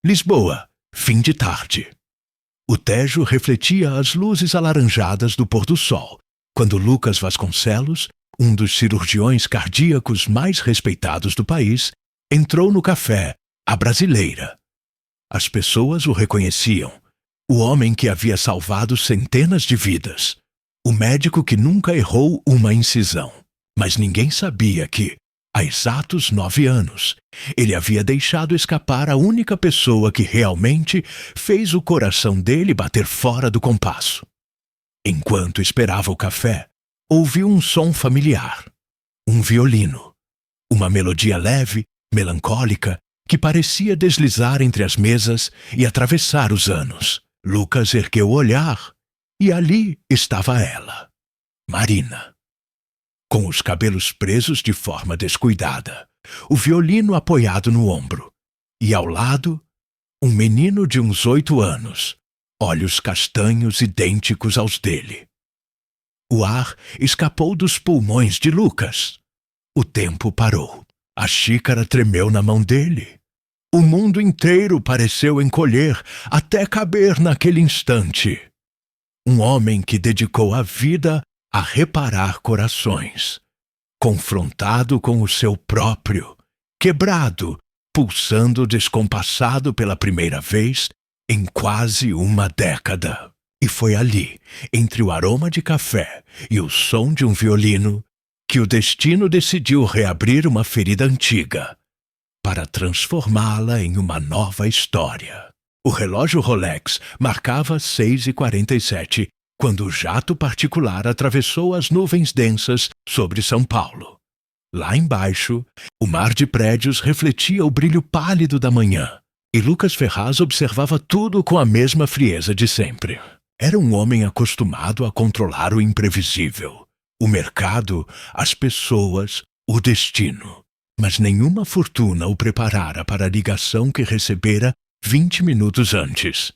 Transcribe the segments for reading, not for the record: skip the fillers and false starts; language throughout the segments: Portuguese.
Lisboa, fim de tarde. O Tejo refletia as luzes alaranjadas do pôr do sol, quando Lucas Vasconcelos, um dos cirurgiões cardíacos mais respeitados do país, entrou no café, à brasileira. As pessoas o reconheciam, o homem que havia salvado centenas de vidas, o médico que nunca errou uma incisão. Mas ninguém sabia que, há exatos 9 anos, ele havia deixado escapar a única pessoa que realmente fez o coração dele bater fora do compasso. Enquanto esperava o café, ouviu um som familiar. Um violino. Uma melodia leve, melancólica, que parecia deslizar entre as mesas e atravessar os anos. Lucas ergueu o olhar e ali estava ela, Marina. Com os cabelos presos de forma descuidada, o violino apoiado no ombro, e ao lado, um menino de uns 8 anos, olhos castanhos idênticos aos dele. O ar escapou dos pulmões de Lucas. O tempo parou. A xícara tremeu na mão dele. O mundo inteiro pareceu encolher até caber naquele instante. Um homem que dedicou a vida a reparar corações, confrontado com o seu próprio, quebrado, pulsando descompassado pela primeira vez em quase uma década. E foi ali, entre o aroma de café e o som de um violino, que o destino decidiu reabrir uma ferida antiga, para transformá-la em uma nova história. O relógio Rolex marcava 6h47, quando o jato particular atravessou as nuvens densas sobre São Paulo. Lá embaixo, o mar de prédios refletia o brilho pálido da manhã, e Lucas Ferraz observava tudo com a mesma frieza de sempre. Era um homem acostumado a controlar o imprevisível, o mercado, as pessoas, o destino. Mas nenhuma fortuna o preparara para a ligação que recebera 20 minutos antes.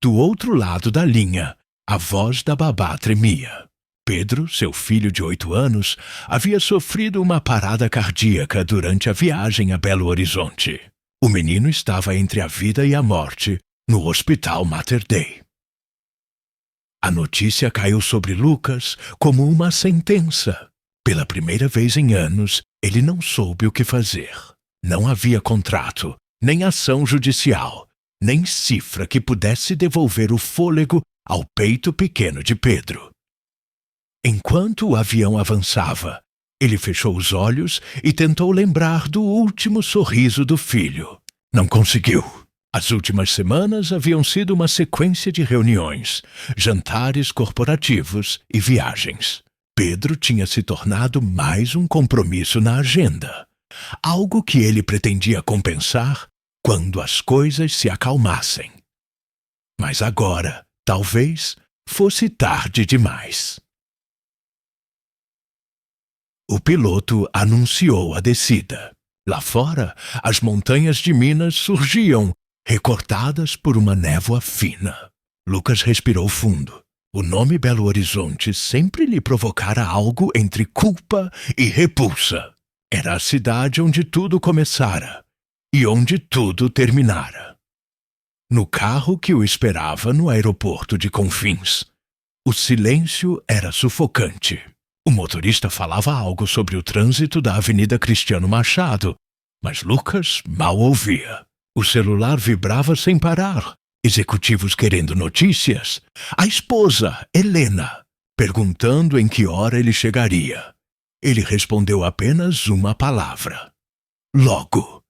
Do outro lado da linha, a voz da babá tremia. Pedro, seu filho de 8 anos, havia sofrido uma parada cardíaca durante a viagem a Belo Horizonte. O menino estava entre a vida e a morte, no Hospital Mater Dei. A notícia caiu sobre Lucas como uma sentença. Pela primeira vez em anos, ele não soube o que fazer. Não havia contrato, nem ação judicial, nem cifra que pudesse devolver o fôlego ao peito pequeno de Pedro. Enquanto o avião avançava, ele fechou os olhos e tentou lembrar do último sorriso do filho. Não conseguiu. As últimas semanas haviam sido uma sequência de reuniões, jantares corporativos e viagens. Pedro tinha se tornado mais um compromisso na agenda, algo que ele pretendia compensar quando as coisas se acalmassem. Mas agora, talvez, fosse tarde demais. O piloto anunciou a descida. Lá fora, as montanhas de Minas surgiam, recortadas por uma névoa fina. Lucas respirou fundo. O nome Belo Horizonte sempre lhe provocara algo entre culpa e repulsa. Era a cidade onde tudo começara e onde tudo terminara. No carro que o esperava no aeroporto de Confins, o silêncio era sufocante. O motorista falava algo sobre o trânsito da Avenida Cristiano Machado, mas Lucas mal ouvia. O celular vibrava sem parar. Executivos querendo notícias. A esposa, Helena, perguntando em que hora ele chegaria. Ele respondeu apenas uma palavra. Logo.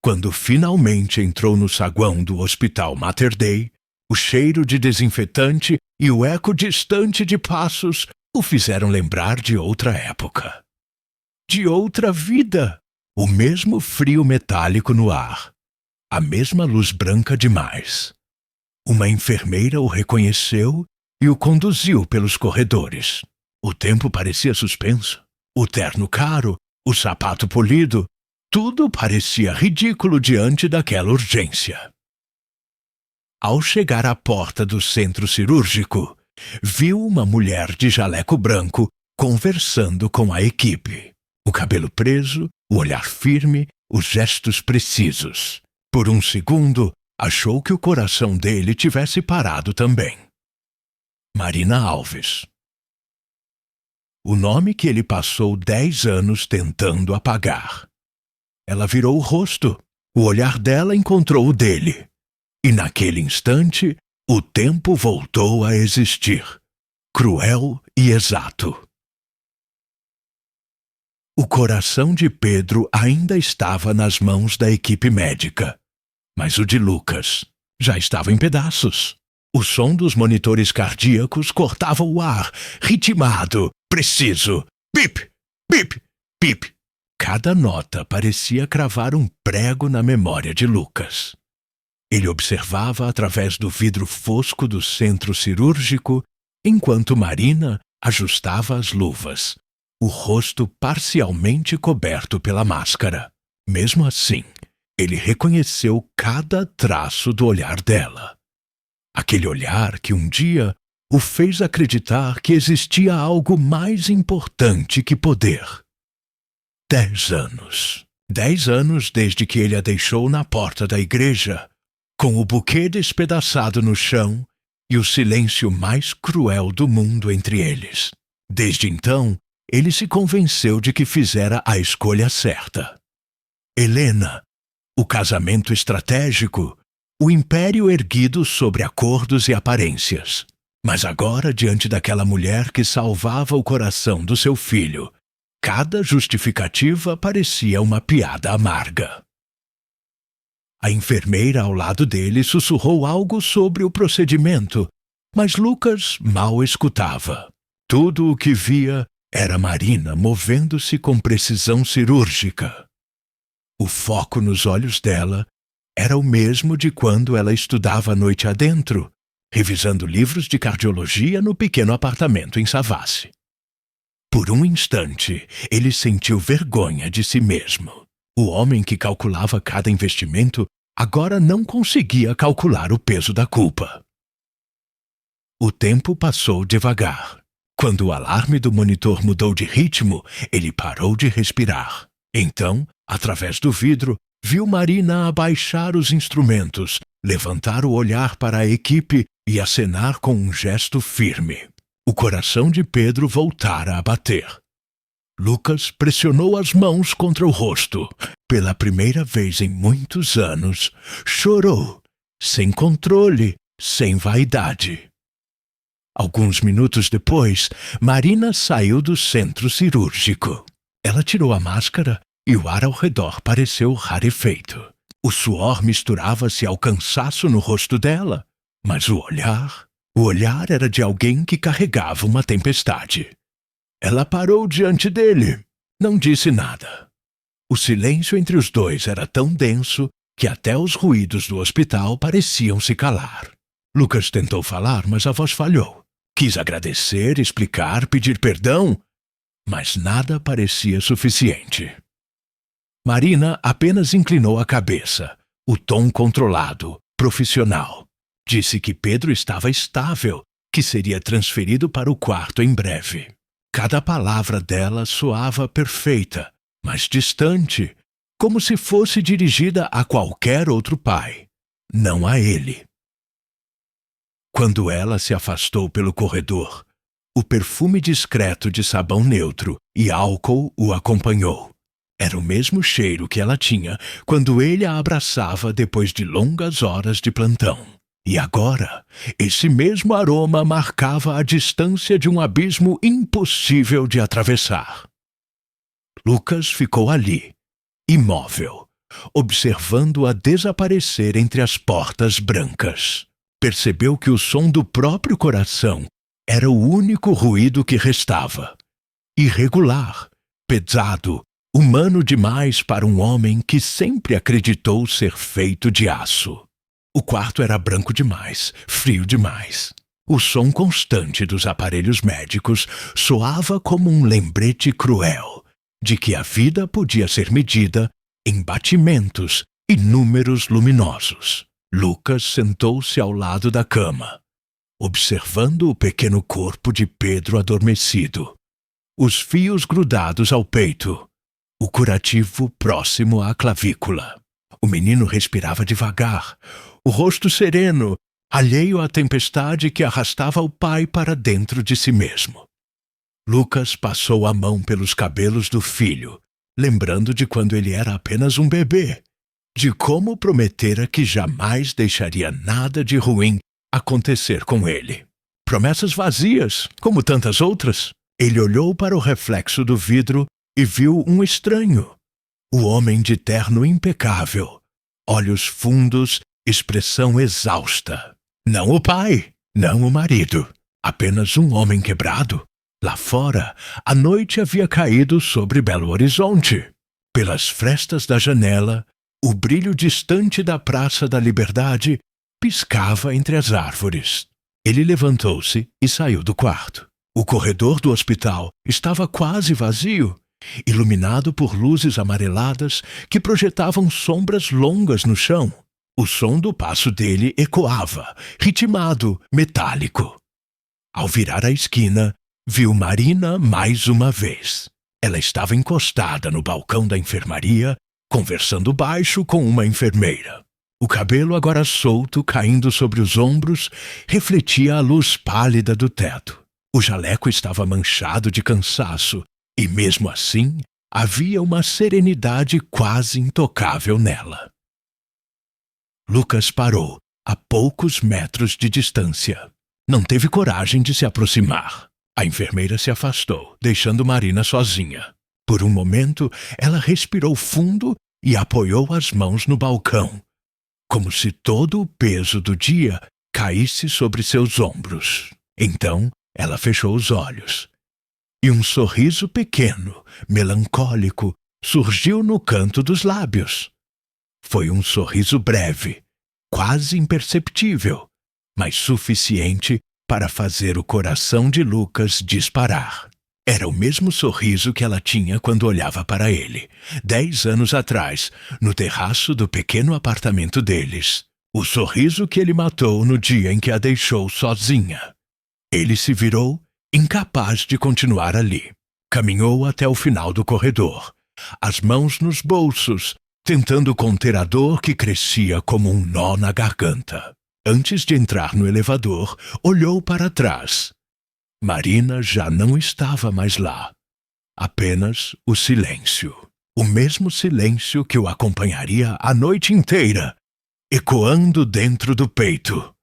Quando finalmente entrou no saguão do Hospital Mater Dei, o cheiro de desinfetante e o eco distante de passos o fizeram lembrar de outra época. De outra vida. O mesmo frio metálico no ar. A mesma luz branca demais. Uma enfermeira o reconheceu e o conduziu pelos corredores. O tempo parecia suspenso. O terno caro, o sapato polido, tudo parecia ridículo diante daquela urgência. Ao chegar à porta do centro cirúrgico, viu uma mulher de jaleco branco conversando com a equipe. O cabelo preso, o olhar firme, os gestos precisos. Por um segundo, achou que o coração dele tivesse parado também. Marina Alves. O nome que ele passou 10 anos tentando apagar. Ela virou o rosto. O olhar dela encontrou o dele. E naquele instante, o tempo voltou a existir. Cruel e exato. O coração de Pedro ainda estava nas mãos da equipe médica. Mas o de Lucas já estava em pedaços. O som dos monitores cardíacos cortava o ar, ritmado, preciso. Bip, bip, bip. Cada nota parecia cravar um prego na memória de Lucas. Ele observava através do vidro fosco do centro cirúrgico, enquanto Marina ajustava as luvas, o rosto parcialmente coberto pela máscara. Mesmo assim, ele reconheceu cada traço do olhar dela. Aquele olhar que um dia o fez acreditar que existia algo mais importante que poder. 10 anos. 10 anos desde que ele a deixou na porta da igreja, com o buquê despedaçado no chão e o silêncio mais cruel do mundo entre eles. Desde então, ele se convenceu de que fizera a escolha certa. Helena, o casamento estratégico, o império erguido sobre acordos e aparências. Mas agora, diante daquela mulher que salvava o coração do seu filho, cada justificativa parecia uma piada amarga. A enfermeira ao lado dele sussurrou algo sobre o procedimento, mas Lucas mal escutava. Tudo o que via era Marina movendo-se com precisão cirúrgica. O foco nos olhos dela era o mesmo de quando ela estudava a noite adentro, revisando livros de cardiologia no pequeno apartamento em Savassi. Por um instante, ele sentiu vergonha de si mesmo. O homem que calculava cada investimento agora não conseguia calcular o peso da culpa. O tempo passou devagar. Quando o alarme do monitor mudou de ritmo, ele parou de respirar. Então, através do vidro, viu Marina abaixar os instrumentos, levantar o olhar para a equipe e acenar com um gesto firme. O coração de Pedro voltara a bater. Lucas pressionou as mãos contra o rosto. Pela primeira vez em muitos anos, chorou, sem controle, sem vaidade. Alguns minutos depois, Marina saiu do centro cirúrgico. Ela tirou a máscara e o ar ao redor pareceu rarefeito. O suor misturava-se ao cansaço no rosto dela, mas o olhar era de alguém que carregava uma tempestade. Ela parou diante dele. Não disse nada. O silêncio entre os dois era tão denso que até os ruídos do hospital pareciam se calar. Lucas tentou falar, mas a voz falhou. Quis agradecer, explicar, pedir perdão, mas nada parecia suficiente. Marina apenas inclinou a cabeça, o tom controlado, profissional. Disse que Pedro estava estável, que seria transferido para o quarto em breve. Cada palavra dela soava perfeita, mas distante, como se fosse dirigida a qualquer outro pai, não a ele. Quando ela se afastou pelo corredor, o perfume discreto de sabão neutro e álcool o acompanhou. Era o mesmo cheiro que ela tinha quando ele a abraçava depois de longas horas de plantão. E agora, esse mesmo aroma marcava a distância de um abismo impossível de atravessar. Lucas ficou ali, imóvel, observando-a desaparecer entre as portas brancas. Percebeu que o som do próprio coração era o único ruído que restava. Irregular, pesado, humano demais para um homem que sempre acreditou ser feito de aço. O quarto era branco demais, frio demais. O som constante dos aparelhos médicos soava como um lembrete cruel de que a vida podia ser medida em batimentos e números luminosos. Lucas sentou-se ao lado da cama, observando o pequeno corpo de Pedro adormecido, os fios grudados ao peito, o curativo próximo à clavícula. O menino respirava devagar, o rosto sereno, alheio à tempestade que arrastava o pai para dentro de si mesmo. Lucas passou a mão pelos cabelos do filho, lembrando de quando ele era apenas um bebê, de como prometera que jamais deixaria nada de ruim acontecer com ele. Promessas vazias, como tantas outras. Ele olhou para o reflexo do vidro e viu um estranho. O homem de terno impecável, olhos fundos, expressão exausta. Não o pai, não o marido, apenas um homem quebrado. Lá fora, a noite havia caído sobre Belo Horizonte. Pelas frestas da janela, o brilho distante da Praça da Liberdade piscava entre as árvores. Ele levantou-se e saiu do quarto. O corredor do hospital estava quase vazio, iluminado por luzes amareladas que projetavam sombras longas no chão. O som do passo dele ecoava, ritmado, metálico. Ao virar a esquina, viu Marina mais uma vez. Ela estava encostada no balcão da enfermaria, conversando baixo com uma enfermeira. O cabelo, agora solto, caindo sobre os ombros, refletia a luz pálida do teto. O jaleco estava manchado de cansaço, e mesmo assim, havia uma serenidade quase intocável nela. Lucas parou, a poucos metros de distância. Não teve coragem de se aproximar. A enfermeira se afastou, deixando Marina sozinha. Por um momento, ela respirou fundo e apoiou as mãos no balcão, como se todo o peso do dia caísse sobre seus ombros. Então, ela fechou os olhos. E um sorriso pequeno, melancólico, surgiu no canto dos lábios. Foi um sorriso breve, quase imperceptível, mas suficiente para fazer o coração de Lucas disparar. Era o mesmo sorriso que ela tinha quando olhava para ele, 10 anos atrás, no terraço do pequeno apartamento deles. O sorriso que ele matou no dia em que a deixou sozinha. Ele se virou, incapaz de continuar ali. Caminhou até o final do corredor, as mãos nos bolsos, tentando conter a dor que crescia como um nó na garganta. Antes de entrar no elevador, olhou para trás. Marina já não estava mais lá. Apenas o silêncio. O mesmo silêncio que o acompanharia a noite inteira, ecoando dentro do peito.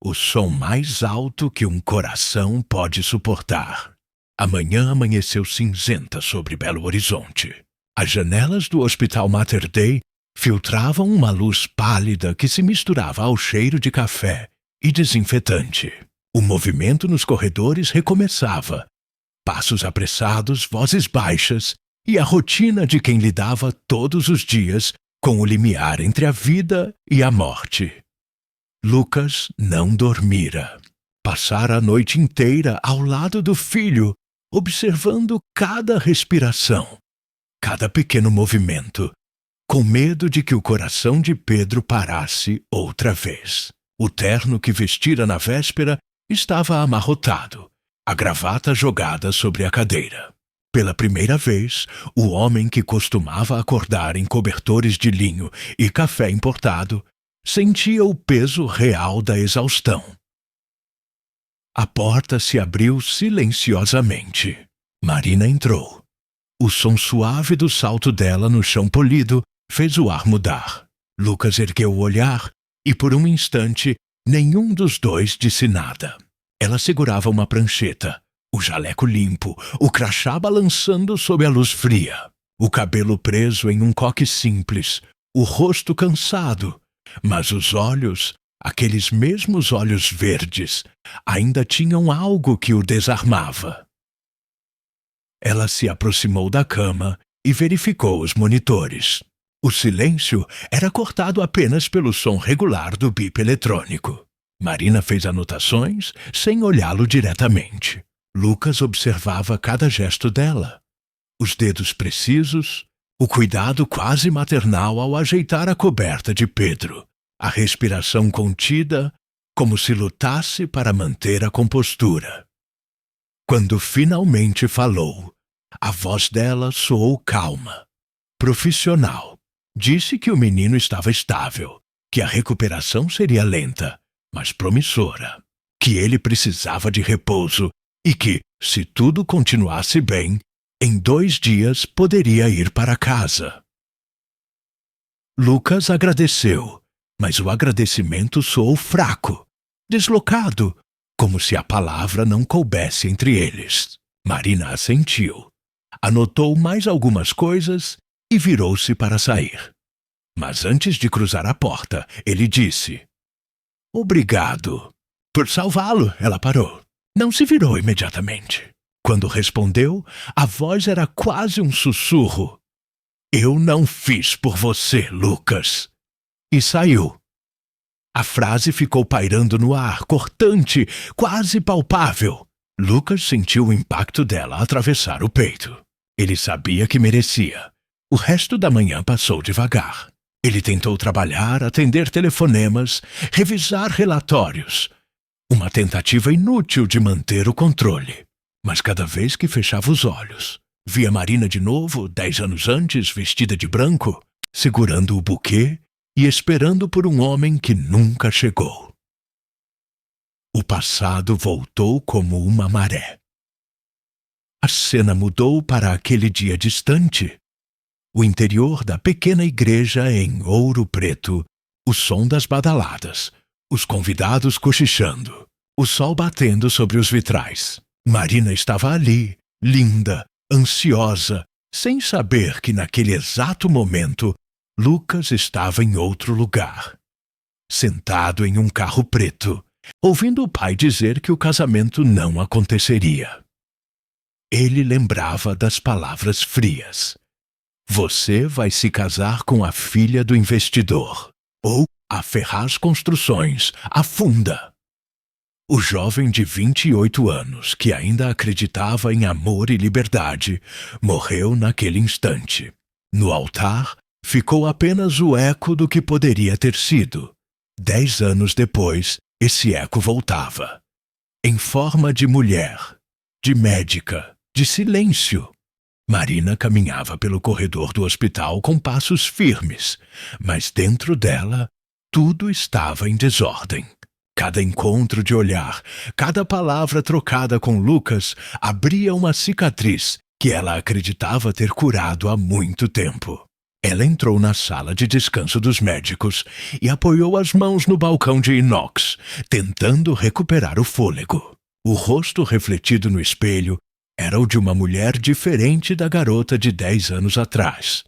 O som mais alto que um coração pode suportar. A manhã amanheceu cinzenta sobre Belo Horizonte. As janelas do Hospital Mater Dei filtravam uma luz pálida que se misturava ao cheiro de café e desinfetante. O movimento nos corredores recomeçava. Passos apressados, vozes baixas e a rotina de quem lidava todos os dias com o limiar entre a vida e a morte. Lucas não dormira. Passara a noite inteira ao lado do filho, observando cada respiração, cada pequeno movimento, com medo de que o coração de Pedro parasse outra vez. O terno que vestira na véspera estava amarrotado, a gravata jogada sobre a cadeira. Pela primeira vez, o homem que costumava acordar em cobertores de linho e café importado sentia o peso real da exaustão. A porta se abriu silenciosamente. Marina entrou. O som suave do salto dela no chão polido fez o ar mudar. Lucas ergueu o olhar e, por um instante, nenhum dos dois disse nada. Ela segurava uma prancheta, o jaleco limpo, o crachá balançando sob a luz fria, o cabelo preso em um coque simples, o rosto cansado, mas os olhos, aqueles mesmos olhos verdes, ainda tinham algo que o desarmava. Ela se aproximou da cama e verificou os monitores. O silêncio era cortado apenas pelo som regular do bip eletrônico. Marina fez anotações sem olhá-lo diretamente. Lucas observava cada gesto dela. Os dedos precisos, o cuidado quase maternal ao ajeitar a coberta de Pedro, a respiração contida, como se lutasse para manter a compostura. Quando finalmente falou, a voz dela soou calma, profissional. Disse que o menino estava estável, que a recuperação seria lenta, mas promissora, que ele precisava de repouso e que, se tudo continuasse bem, em 2 dias poderia ir para casa. Lucas agradeceu, mas o agradecimento soou fraco, deslocado, como se a palavra não coubesse entre eles. Marina assentiu, anotou mais algumas coisas e virou-se para sair. Mas antes de cruzar a porta, ele disse: "Obrigado." Por salvá-lo, ela parou. Não se virou imediatamente. Quando respondeu, a voz era quase um sussurro. "Eu não fiz por você, Lucas." E saiu. A frase ficou pairando no ar, cortante, quase palpável. Lucas sentiu o impacto dela atravessar o peito. Ele sabia que merecia. O resto da manhã passou devagar. Ele tentou trabalhar, atender telefonemas, revisar relatórios. Uma tentativa inútil de manter o controle. Mas cada vez que fechava os olhos, via Marina de novo, 10 anos antes, vestida de branco, segurando o buquê e esperando por um homem que nunca chegou. O passado voltou como uma maré. A cena mudou para aquele dia distante. O interior da pequena igreja em Ouro Preto, o som das badaladas, os convidados cochichando, o sol batendo sobre os vitrais. Marina estava ali, linda, ansiosa, sem saber que naquele exato momento Lucas estava em outro lugar, sentado em um carro preto, ouvindo o pai dizer que o casamento não aconteceria. Ele lembrava das palavras frias. "Você vai se casar com a filha do investidor." Ou "a Ferraz Construções, afunda." O jovem de 28 anos, que ainda acreditava em amor e liberdade, morreu naquele instante. No altar, ficou apenas o eco do que poderia ter sido. 10 anos depois, esse eco voltava. Em forma de mulher, de médica, de silêncio. Marina caminhava pelo corredor do hospital com passos firmes, mas dentro dela tudo estava em desordem. Cada encontro de olhar, cada palavra trocada com Lucas abria uma cicatriz que ela acreditava ter curado há muito tempo. Ela entrou na sala de descanso dos médicos e apoiou as mãos no balcão de inox, tentando recuperar o fôlego. O rosto refletido no espelho era o de uma mulher diferente da garota de 10 anos atrás.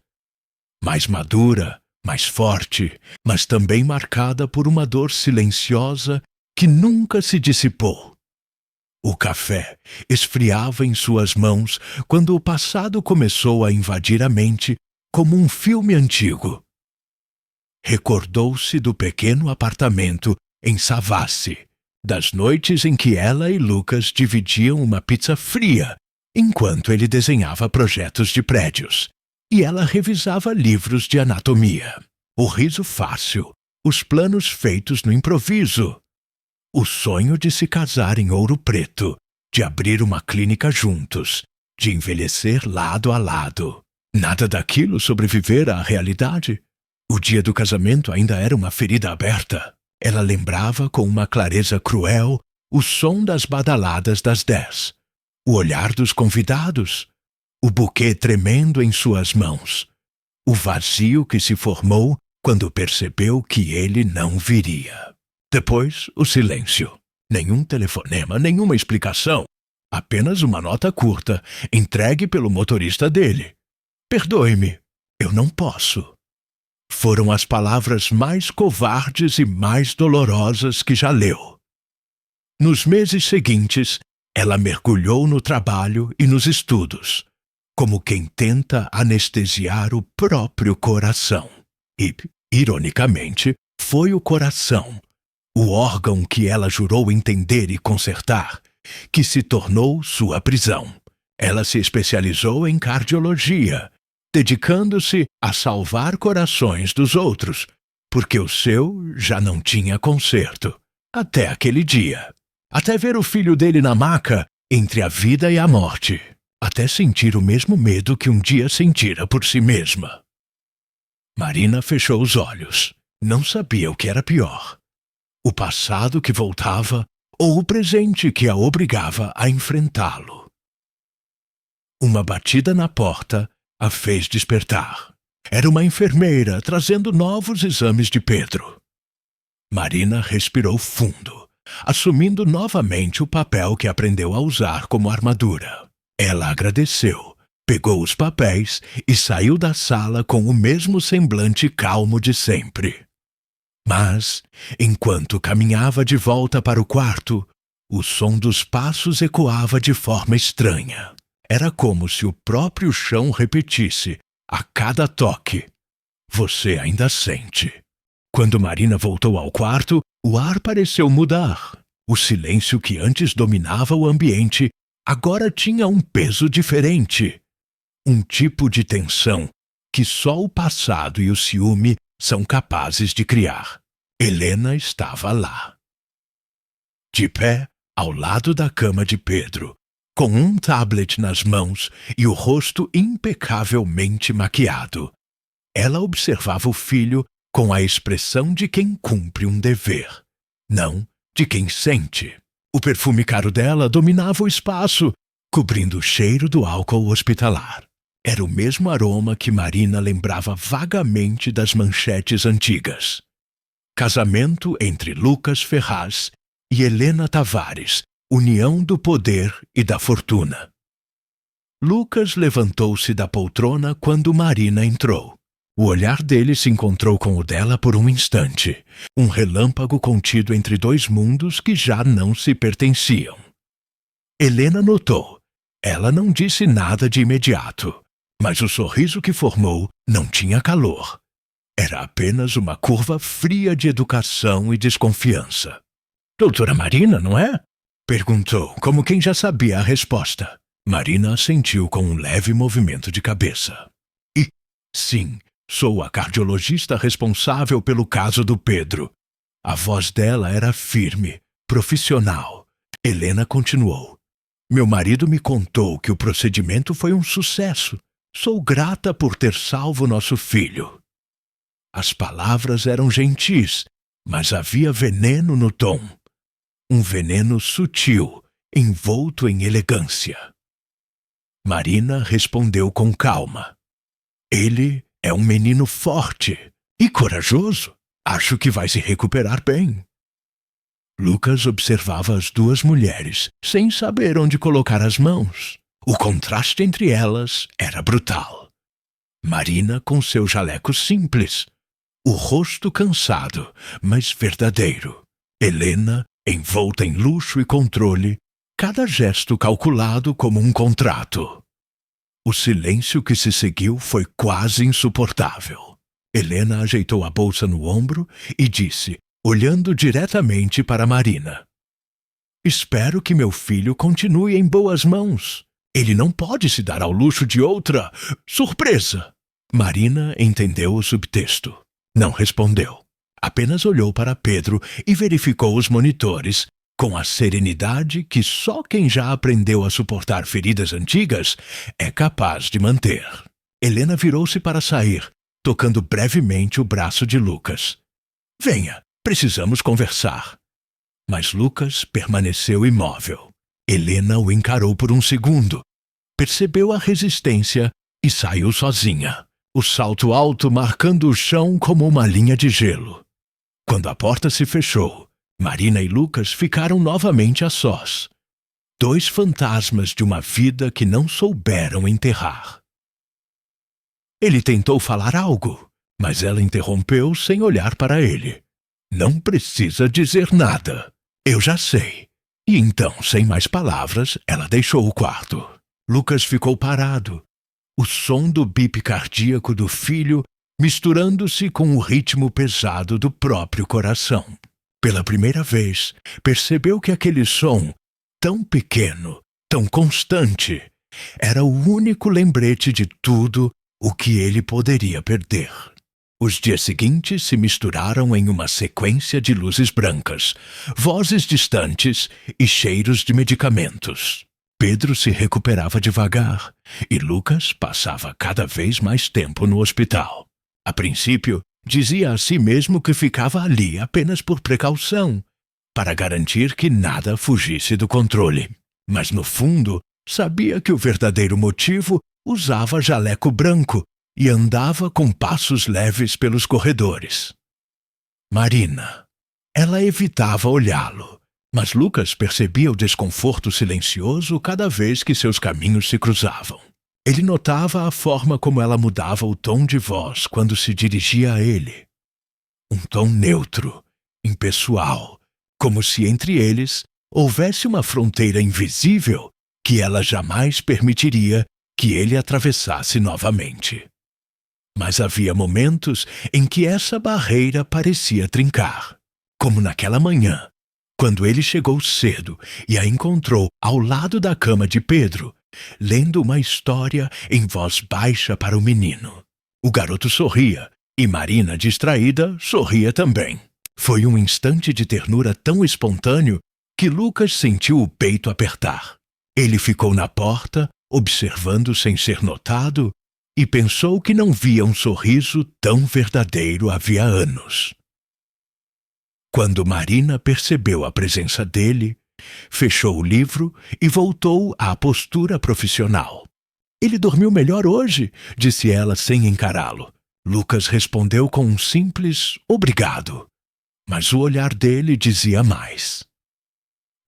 Mais madura, mais forte, mas também marcada por uma dor silenciosa que nunca se dissipou. O café esfriava em suas mãos quando o passado começou a invadir a mente como um filme antigo. Recordou-se do pequeno apartamento em Savassi, das noites em que ela e Lucas dividiam uma pizza fria enquanto ele desenhava projetos de prédios e ela revisava livros de anatomia. O riso fácil, os planos feitos no improviso. O sonho de se casar em Ouro Preto, de abrir uma clínica juntos, de envelhecer lado a lado. Nada daquilo sobrevivera à realidade. O dia do casamento ainda era uma ferida aberta. Ela lembrava com uma clareza cruel o som das badaladas das 10, o olhar dos convidados, o buquê tremendo em suas mãos, o vazio que se formou quando percebeu que ele não viria. Depois, o silêncio. Nenhum telefonema, nenhuma explicação. Apenas uma nota curta, entregue pelo motorista dele. "Perdoe-me, eu não posso." Foram as palavras mais covardes e mais dolorosas que já leu. Nos meses seguintes, ela mergulhou no trabalho e nos estudos, como quem tenta anestesiar o próprio coração. E, ironicamente, foi o coração, o órgão que ela jurou entender e consertar, que se tornou sua prisão. Ela se especializou em cardiologia, dedicando-se a salvar corações dos outros, porque o seu já não tinha conserto. Até aquele dia. Até ver o filho dele na maca, entre a vida e a morte. Até sentir o mesmo medo que um dia sentira por si mesma. Marina fechou os olhos. Não sabia o que era pior: o passado que voltava ou o presente que a obrigava a enfrentá-lo. Uma batida na porta a fez despertar. Era uma enfermeira trazendo novos exames de Pedro. Marina respirou fundo, assumindo novamente o papel que aprendeu a usar como armadura. Ela agradeceu, pegou os papéis e saiu da sala com o mesmo semblante calmo de sempre. Mas, enquanto caminhava de volta para o quarto, o som dos passos ecoava de forma estranha. Era como se o próprio chão repetisse, a cada toque: "Você ainda sente." Quando Marina voltou ao quarto, o ar pareceu mudar. O silêncio que antes dominava o ambiente agora tinha um peso diferente. Um tipo de tensão que só o passado e o ciúme são capazes de criar. Helena estava lá, de pé ao lado da cama de Pedro, com um tablet nas mãos e o rosto impecavelmente maquiado. Ela observava o filho com a expressão de quem cumpre um dever, não de quem sente. O perfume caro dela dominava o espaço, cobrindo o cheiro do álcool hospitalar. Era o mesmo aroma que Marina lembrava vagamente das manchetes antigas. Casamento entre Lucas Ferraz e Helena Tavares, união do poder e da fortuna. Lucas levantou-se da poltrona quando Marina entrou. O olhar dele se encontrou com o dela por um instante, um relâmpago contido entre dois mundos que já não se pertenciam. Helena notou. Ela não disse nada de imediato, mas o sorriso que formou não tinha calor. Era apenas uma curva fria de educação e desconfiança. "Doutora Marina, não é?" perguntou, como quem já sabia a resposta. Marina assentiu com um leve movimento de cabeça. Sim, sou a cardiologista responsável pelo caso do Pedro." A voz dela era firme, profissional. Helena continuou. "Meu marido me contou que o procedimento foi um sucesso. Sou grata por ter salvo nosso filho." As palavras eram gentis, mas havia veneno no tom. Um veneno sutil, envolto em elegância. Marina respondeu com calma. "Ele é um menino forte e corajoso. Acho que vai se recuperar bem." Lucas observava as duas mulheres, sem saber onde colocar as mãos. O contraste entre elas era brutal. Marina com seu jaleco simples, o rosto cansado, mas verdadeiro. Helena, envolta em luxo e controle, cada gesto calculado como um contrato. O silêncio que se seguiu foi quase insuportável. Helena ajeitou a bolsa no ombro e disse, olhando diretamente para Marina: "Espero que meu filho continue em boas mãos. Ele não pode se dar ao luxo de outra surpresa." Marina entendeu o subtexto. Não respondeu. Apenas olhou para Pedro e verificou os monitores, com a serenidade que só quem já aprendeu a suportar feridas antigas é capaz de manter. Helena virou-se para sair, tocando brevemente o braço de Lucas. "Venha, precisamos conversar." Mas Lucas permaneceu imóvel. Helena o encarou por um segundo, percebeu a resistência e saiu sozinha, o salto alto marcando o chão como uma linha de gelo. Quando a porta se fechou, Marina e Lucas ficaram novamente a sós. Dois fantasmas de uma vida que não souberam enterrar. Ele tentou falar algo, mas ela interrompeu sem olhar para ele. "Não precisa dizer nada. Eu já sei." E então, sem mais palavras, ela deixou o quarto. Lucas ficou parado, o som do bip cardíaco do filho misturando-se com o ritmo pesado do próprio coração. Pela primeira vez, percebeu que aquele som, tão pequeno, tão constante, era o único lembrete de tudo o que ele poderia perder. Os dias seguintes se misturaram em uma sequência de luzes brancas, vozes distantes e cheiros de medicamentos. Pedro se recuperava devagar e Lucas passava cada vez mais tempo no hospital. A princípio, dizia a si mesmo que ficava ali apenas por precaução, para garantir que nada fugisse do controle. Mas, no fundo, sabia que o verdadeiro motivo usava jaleco branco e andava com passos leves pelos corredores. Marina. Ela evitava olhá-lo, mas Lucas percebia o desconforto silencioso cada vez que seus caminhos se cruzavam. Ele notava a forma como ela mudava o tom de voz quando se dirigia a ele. Um tom neutro, impessoal, como se entre eles houvesse uma fronteira invisível que ela jamais permitiria que ele atravessasse novamente. Mas havia momentos em que essa barreira parecia trincar, como naquela manhã, quando ele chegou cedo e a encontrou ao lado da cama de Pedro, lendo uma história em voz baixa para o menino. O garoto sorria, e Marina, distraída, sorria também. Foi um instante de ternura tão espontâneo que Lucas sentiu o peito apertar. Ele ficou na porta, observando sem ser notado, e pensou que não via um sorriso tão verdadeiro havia anos. Quando Marina percebeu a presença dele, fechou o livro e voltou à postura profissional. Ele dormiu melhor hoje, disse ela sem encará-lo. Lucas respondeu com um simples obrigado, mas o olhar dele dizia mais.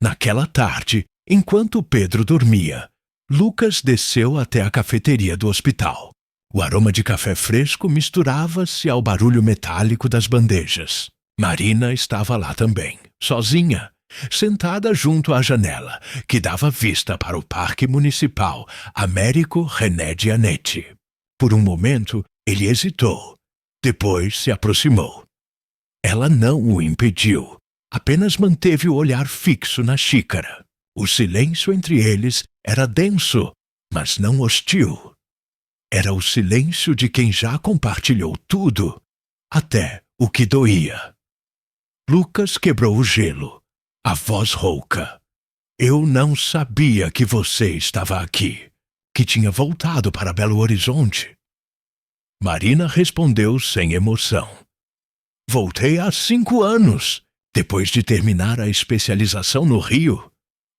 Naquela tarde, enquanto Pedro dormia, Lucas desceu até a cafeteria do hospital. O aroma de café fresco misturava-se ao barulho metálico das bandejas. Marina estava lá também, sozinha, sentada junto à janela, que dava vista para o Parque Municipal Américo René Gianetti. Por um momento, ele hesitou. Depois se aproximou. Ela não o impediu, apenas manteve o olhar fixo na xícara. O silêncio entre eles era denso, mas não hostil. Era o silêncio de quem já compartilhou tudo, até o que doía. Lucas quebrou o gelo, a voz rouca. Eu não sabia que você estava aqui, que tinha voltado para Belo Horizonte. Marina respondeu sem emoção. Voltei há 5 anos, depois de terminar a especialização no Rio.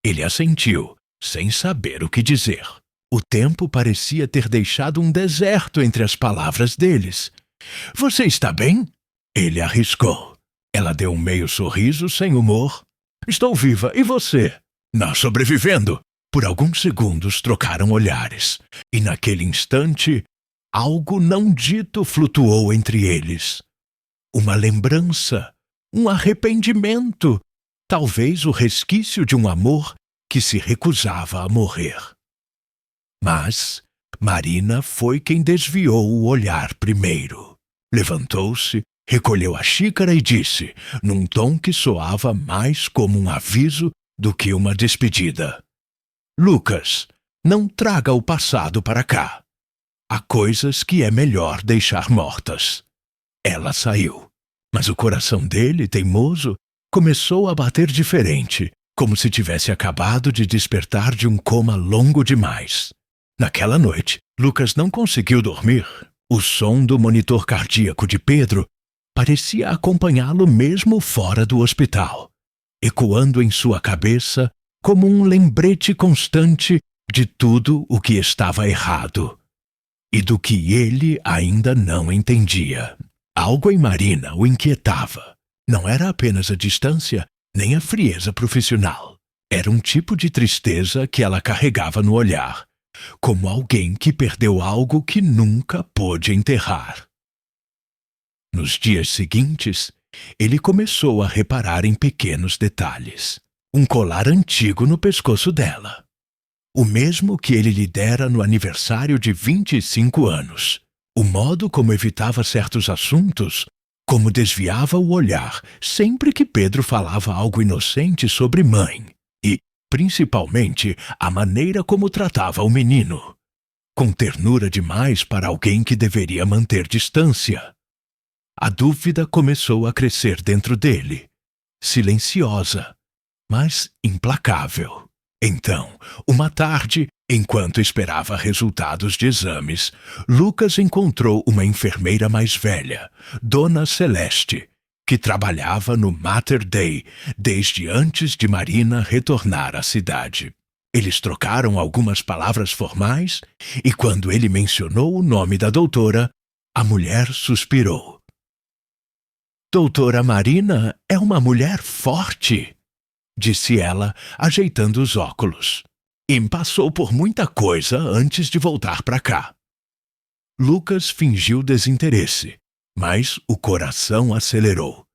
Ele assentiu, sem saber o que dizer. O tempo parecia ter deixado um deserto entre as palavras deles. Você está bem? Ele arriscou. Ela deu um meio sorriso sem humor. Estou viva, e você? Não, sobrevivendo. Por alguns segundos trocaram olhares, e naquele instante, algo não dito flutuou entre eles. Uma lembrança, um arrependimento, talvez o resquício de um amor que se recusava a morrer. Mas Marina foi quem desviou o olhar primeiro. Levantou-se, recolheu a xícara e disse, num tom que soava mais como um aviso do que uma despedida. Lucas, não traga o passado para cá. Há coisas que é melhor deixar mortas. Ela saiu, mas o coração dele, teimoso, começou a bater diferente, como se tivesse acabado de despertar de um coma longo demais. Naquela noite, Lucas não conseguiu dormir. O som do monitor cardíaco de Pedro parecia acompanhá-lo mesmo fora do hospital, ecoando em sua cabeça como um lembrete constante de tudo o que estava errado e do que ele ainda não entendia. Algo em Marina o inquietava. Não era apenas a distância, nem a frieza profissional. Era um tipo de tristeza que ela carregava no olhar, como alguém que perdeu algo que nunca pôde enterrar. Nos dias seguintes, ele começou a reparar em pequenos detalhes. Um colar antigo no pescoço dela. O mesmo que ele lhe dera no aniversário de 25 anos. O modo como evitava certos assuntos, como desviava o olhar sempre que Pedro falava algo inocente sobre mãe. E, principalmente, a maneira como tratava o menino. Com ternura demais para alguém que deveria manter distância. A dúvida começou a crescer dentro dele, silenciosa, mas implacável. Então, uma tarde, Enquanto esperava resultados de exames, Lucas encontrou uma enfermeira mais velha, Dona Celeste, que trabalhava no Mater Dei desde antes de Marina retornar à cidade. Eles trocaram algumas palavras formais e, quando ele mencionou o nome da doutora, a mulher suspirou. Doutora Marina é uma mulher forte, disse ela, ajeitando os óculos. E passou por muita coisa antes de voltar para cá. Lucas fingiu desinteresse, mas o coração acelerou.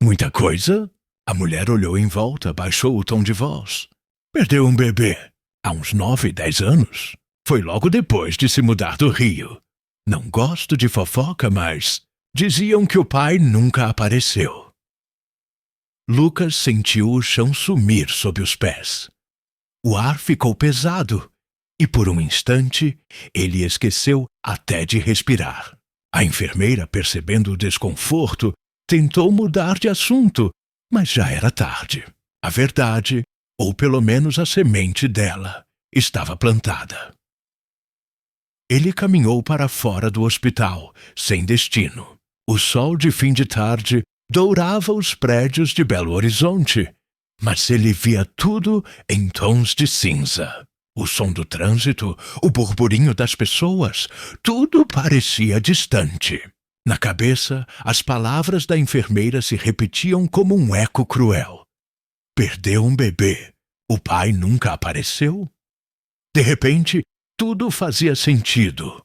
Muita coisa? A mulher olhou em volta, baixou o tom de voz. Perdeu um bebê, há uns 9, 10 anos. Foi logo depois de se mudar do Rio. Não gosto de fofoca, mas diziam que o pai nunca apareceu. Lucas sentiu o chão sumir sob os pés. O ar ficou pesado e, por um instante, ele esqueceu até de respirar. A enfermeira, percebendo o desconforto, tentou mudar de assunto, mas já era tarde. A verdade, ou pelo menos a semente dela, estava plantada. Ele caminhou para fora do hospital, sem destino. O sol de fim de tarde dourava os prédios de Belo Horizonte, mas ele via tudo em tons de cinza. O som do trânsito, o burburinho das pessoas, tudo parecia distante. Na cabeça, as palavras da enfermeira se repetiam como um eco cruel. Perdeu um bebê. O pai nunca apareceu? De repente, tudo fazia sentido.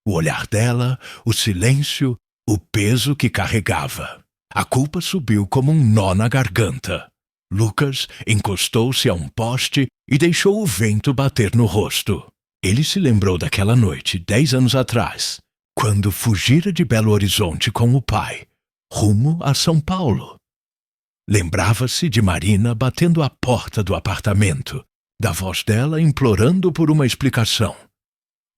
O olhar dela, o silêncio, o peso que carregava. A culpa subiu como um nó na garganta. Lucas encostou-se a um poste e deixou o vento bater no rosto. Ele se lembrou daquela noite, 10 anos atrás, quando fugira de Belo Horizonte com o pai, rumo a São Paulo. Lembrava-se de Marina batendo à porta do apartamento, da voz dela implorando por uma explicação,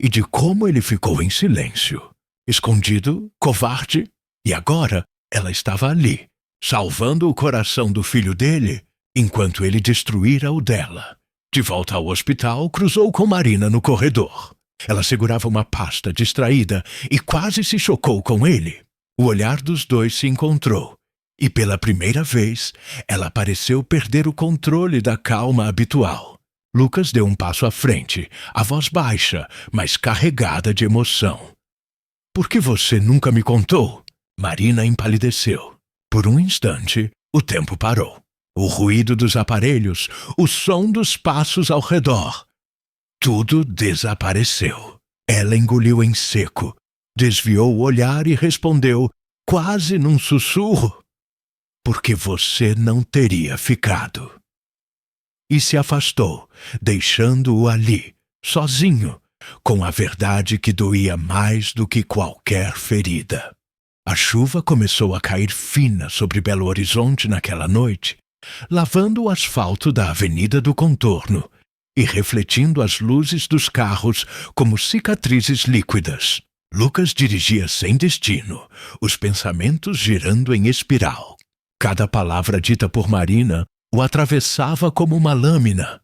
e de como ele ficou em silêncio, escondido, covarde, e agora ela estava ali, salvando o coração do filho dele, enquanto ele destruíra o dela. De volta ao hospital, cruzou com Marina no corredor. Ela segurava uma pasta distraída e quase se chocou com ele. O olhar dos dois se encontrou, e pela primeira vez, ela pareceu perder o controle da calma habitual. Lucas deu um passo à frente, a voz baixa, mas carregada de emoção. Por que você nunca me contou? Marina empalideceu. Por um instante, o tempo parou. O ruído dos aparelhos, o som dos passos ao redor. Tudo desapareceu. Ela engoliu em seco, desviou o olhar e respondeu, quase num sussurro, porque você não teria ficado. E se afastou, deixando-o ali, sozinho, com a verdade que doía mais do que qualquer ferida. A chuva começou a cair fina sobre Belo Horizonte naquela noite, lavando o asfalto da Avenida do Contorno e refletindo as luzes dos carros como cicatrizes líquidas. Lucas dirigia sem destino, os pensamentos girando em espiral. Cada palavra dita por Marina o atravessava como uma lâmina.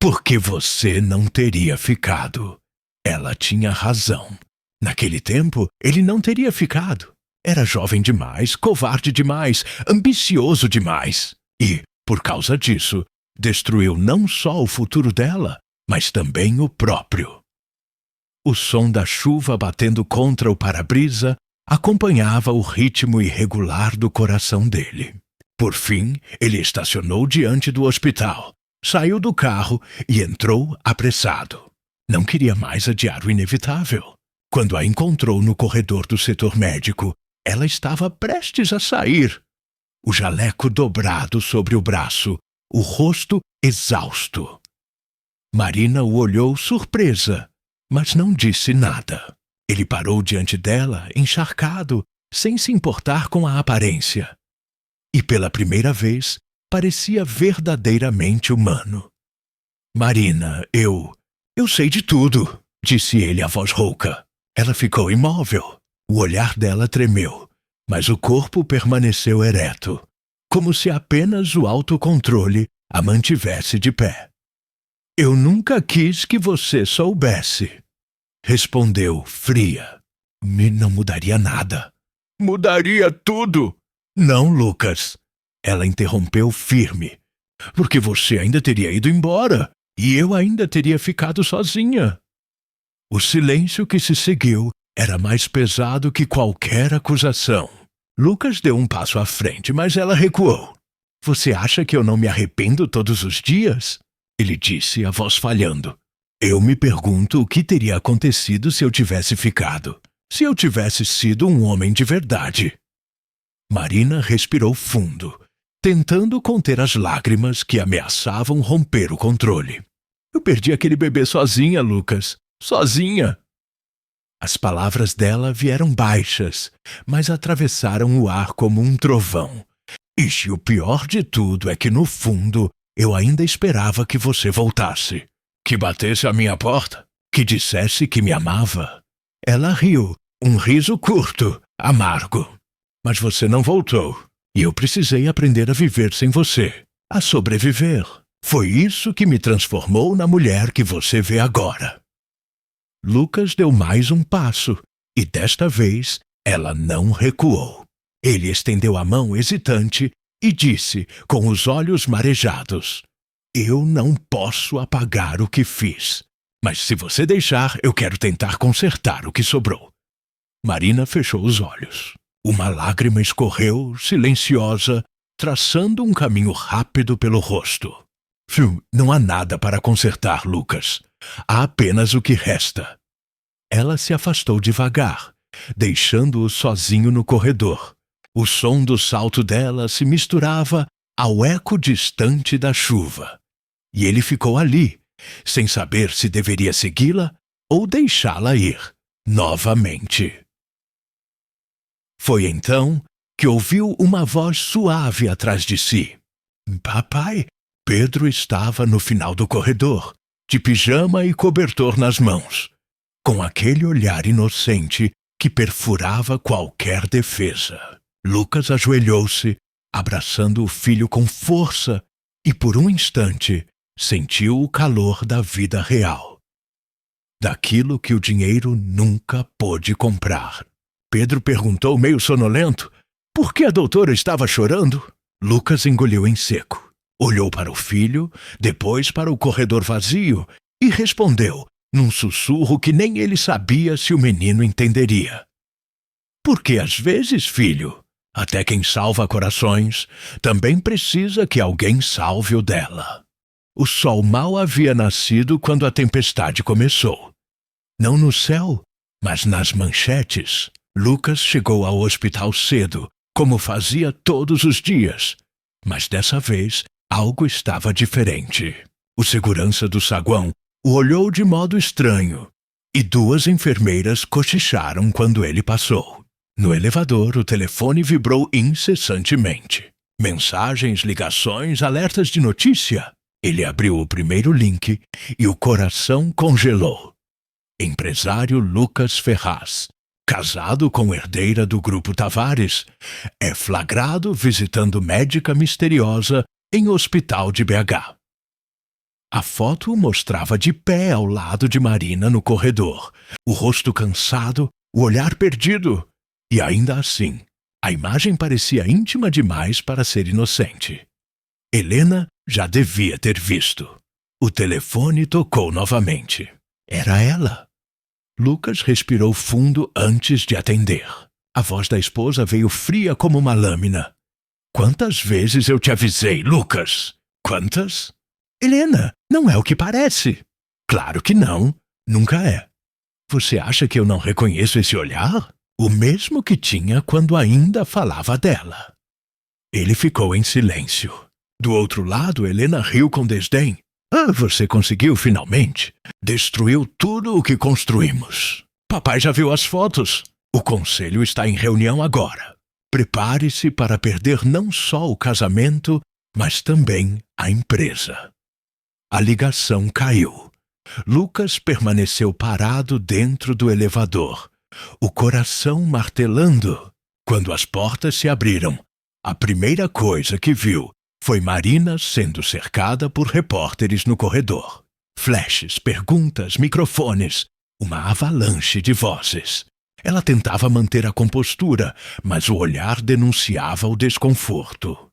Por que você não teria ficado? Ela tinha razão. Naquele tempo, ele não teria ficado. Era jovem demais, covarde demais, ambicioso demais. E, por causa disso, destruiu não só o futuro dela, mas também o próprio. O som da chuva batendo contra o para-brisa acompanhava o ritmo irregular do coração dele. Por fim, ele estacionou diante do hospital, saiu do carro e entrou apressado. Não queria mais adiar o inevitável. Quando a encontrou no corredor do setor médico, ela estava prestes a sair. O jaleco dobrado sobre o braço, o rosto exausto. Marina o olhou surpresa, mas não disse nada. Ele parou diante dela, encharcado, sem se importar com a aparência. E pela primeira vez, parecia verdadeiramente humano. Marina, eu sei de tudo, disse ele a voz rouca. Ela ficou imóvel. O olhar dela tremeu, mas o corpo permaneceu ereto, como se apenas o autocontrole a mantivesse de pé. Eu nunca quis que você soubesse, respondeu fria. Não mudaria nada. Mudaria tudo. Não, Lucas. Ela interrompeu firme. Porque você ainda teria ido embora e eu ainda teria ficado sozinha. O silêncio que se seguiu era mais pesado que qualquer acusação. Lucas deu um passo à frente, mas ela recuou. Você acha que eu não me arrependo todos os dias? Ele disse, a voz falhando. Eu me pergunto o que teria acontecido se eu tivesse ficado. Se eu tivesse sido um homem de verdade. Marina respirou fundo, tentando conter as lágrimas que ameaçavam romper o controle. Eu perdi aquele bebê sozinha, Lucas. Sozinha. As palavras dela vieram baixas, mas atravessaram o ar como um trovão. E o pior de tudo é que, no fundo, eu ainda esperava que você voltasse. Que batesse à minha porta. Que dissesse que me amava. Ela riu, um riso curto, amargo. Mas você não voltou. E eu precisei aprender a viver sem você. A sobreviver. Foi isso que me transformou na mulher que você vê agora. Lucas deu mais um passo, e desta vez ela não recuou. Ele estendeu a mão hesitante e disse, com os olhos marejados, Eu não posso apagar o que fiz, mas se você deixar, eu quero tentar consertar o que sobrou. Marina fechou os olhos. Uma lágrima escorreu, silenciosa, traçando um caminho rápido pelo rosto. Não há nada para consertar, Lucas. Há apenas o que resta. Ela se afastou devagar, deixando-o sozinho no corredor. O som do salto dela se misturava ao eco distante da chuva. E ele ficou ali, sem saber se deveria segui-la ou deixá-la ir, novamente. Foi então que ouviu uma voz suave atrás de si. Papai! Pedro estava no final do corredor, de pijama e cobertor nas mãos, com aquele olhar inocente que perfurava qualquer defesa. Lucas ajoelhou-se, abraçando o filho com força, e por um instante sentiu o calor da vida real. Daquilo que o dinheiro nunca pôde comprar. Pedro perguntou meio sonolento, por que a doutora estava chorando? Lucas engoliu em seco. Olhou para o filho, depois para o corredor vazio e respondeu, num sussurro que nem ele sabia se o menino entenderia. Porque às vezes, filho, até quem salva corações também precisa que alguém salve o dela. O sol mal havia nascido quando a tempestade começou. Não no céu, mas nas manchetes. Lucas chegou ao hospital cedo, como fazia todos os dias, mas dessa vez algo estava diferente. O segurança do saguão o olhou de modo estranho, e duas enfermeiras cochicharam quando ele passou. No elevador, o telefone vibrou incessantemente. Mensagens, ligações, alertas de notícia. Ele abriu o primeiro link e o coração congelou. Empresário Lucas Ferraz, casado com herdeira do Grupo Tavares, é flagrado visitando médica misteriosa em hospital de BH. A foto o mostrava de pé ao lado de Marina no corredor, o rosto cansado, o olhar perdido. E ainda assim, a imagem parecia íntima demais para ser inocente. Helena já devia ter visto. O telefone tocou novamente. Era ela. Lucas respirou fundo antes de atender. A voz da esposa veio fria como uma lâmina. Quantas vezes eu te avisei, Lucas? Quantas? Helena, não é o que parece. Claro que não. Nunca é. Você acha que eu não reconheço esse olhar? O mesmo que tinha quando ainda falava dela. Ele ficou em silêncio. Do outro lado, Helena riu com desdém. Você conseguiu finalmente. Destruiu tudo o que construímos. Papai já viu as fotos. O conselho está em reunião agora. Prepare-se para perder não só o casamento, mas também a empresa. A ligação caiu. Lucas permaneceu parado dentro do elevador, o coração martelando. Quando as portas se abriram, a primeira coisa que viu foi Marina sendo cercada por repórteres no corredor. Flashes, perguntas, microfones, uma avalanche de vozes. Ela tentava manter a compostura, mas o olhar denunciava o desconforto.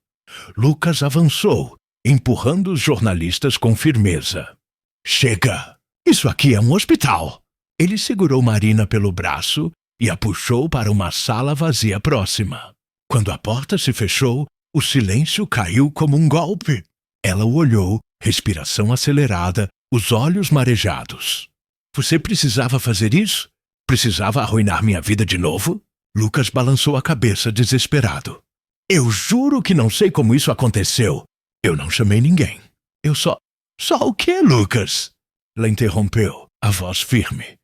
Lucas avançou, empurrando os jornalistas com firmeza. Chega! Isso aqui é um hospital! Ele segurou Marina pelo braço e a puxou para uma sala vazia próxima. Quando a porta se fechou, o silêncio caiu como um golpe. Ela o olhou, respiração acelerada, os olhos marejados. Você precisava fazer isso? Precisava arruinar minha vida de novo? Lucas balançou a cabeça desesperado. Eu juro que não sei como isso aconteceu. Eu não chamei ninguém. Eu só... Só o quê, Lucas? Ela interrompeu, a voz firme.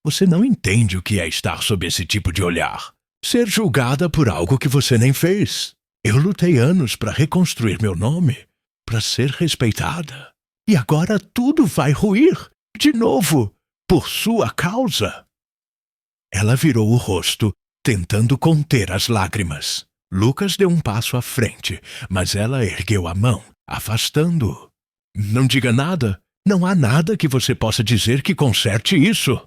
Você não entende o que é estar sob esse tipo de olhar. Ser julgada por algo que você nem fez. Eu lutei anos para reconstruir meu nome, para ser respeitada. E agora tudo vai ruir, de novo, por sua causa. Ela virou o rosto, tentando conter as lágrimas. Lucas deu um passo à frente, mas ela ergueu a mão, afastando-o. Não diga nada. Não há nada que você possa dizer que conserte isso.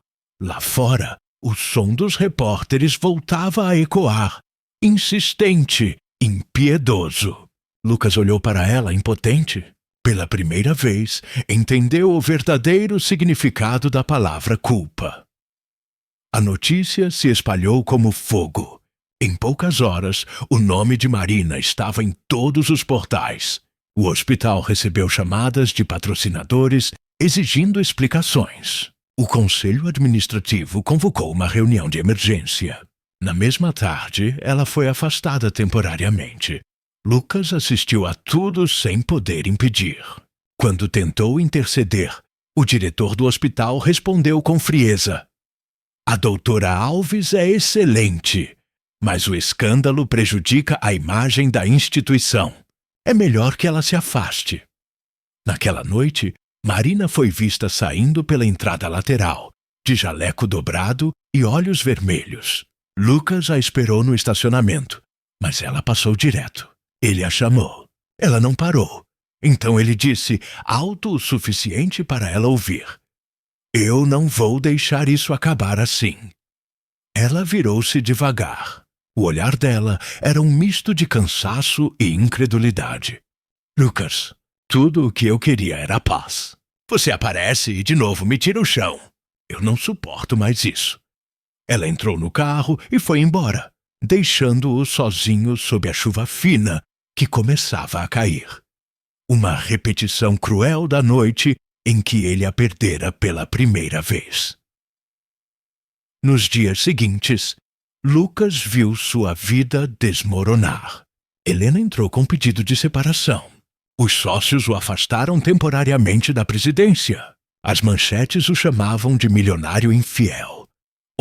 Lá fora, o som dos repórteres voltava a ecoar, insistente, impiedoso. Lucas olhou para ela impotente. Pela primeira vez, entendeu o verdadeiro significado da palavra culpa. A notícia se espalhou como fogo. Em poucas horas, o nome de Marina estava em todos os portais. O hospital recebeu chamadas de patrocinadores exigindo explicações. O conselho administrativo convocou uma reunião de emergência. Na mesma tarde, ela foi afastada temporariamente. Lucas assistiu a tudo sem poder impedir. Quando tentou interceder, o diretor do hospital respondeu com frieza. A doutora Alves é excelente, mas o escândalo prejudica a imagem da instituição. É melhor que ela se afaste. Naquela noite, Marina foi vista saindo pela entrada lateral, de jaleco dobrado e olhos vermelhos. Lucas a esperou no estacionamento, mas ela passou direto. Ele a chamou. Ela não parou. Então ele disse, alto o suficiente para ela ouvir. Eu não vou deixar isso acabar assim. Ela virou-se devagar. O olhar dela era um misto de cansaço e incredulidade. Lucas, tudo o que eu queria era paz. Você aparece e de novo me tira o chão. Eu não suporto mais isso. Ela entrou no carro e foi embora, deixando-o sozinho sob a chuva fina que começava a cair. Uma repetição cruel da noite em que ele a perdera pela primeira vez. Nos dias seguintes, Lucas viu sua vida desmoronar. Helena entrou com pedido de separação. Os sócios o afastaram temporariamente da presidência. As manchetes o chamavam de milionário infiel.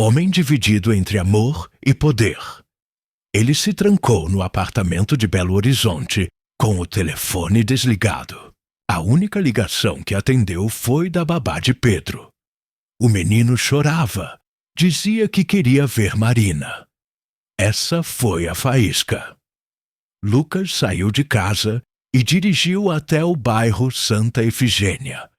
Homem dividido entre amor e poder. Ele se trancou no apartamento de Belo Horizonte, com o telefone desligado. A única ligação que atendeu foi da babá de Pedro. O menino chorava. Dizia que queria ver Marina. Essa foi a faísca. Lucas saiu de casa e dirigiu até o bairro Santa Efigênia,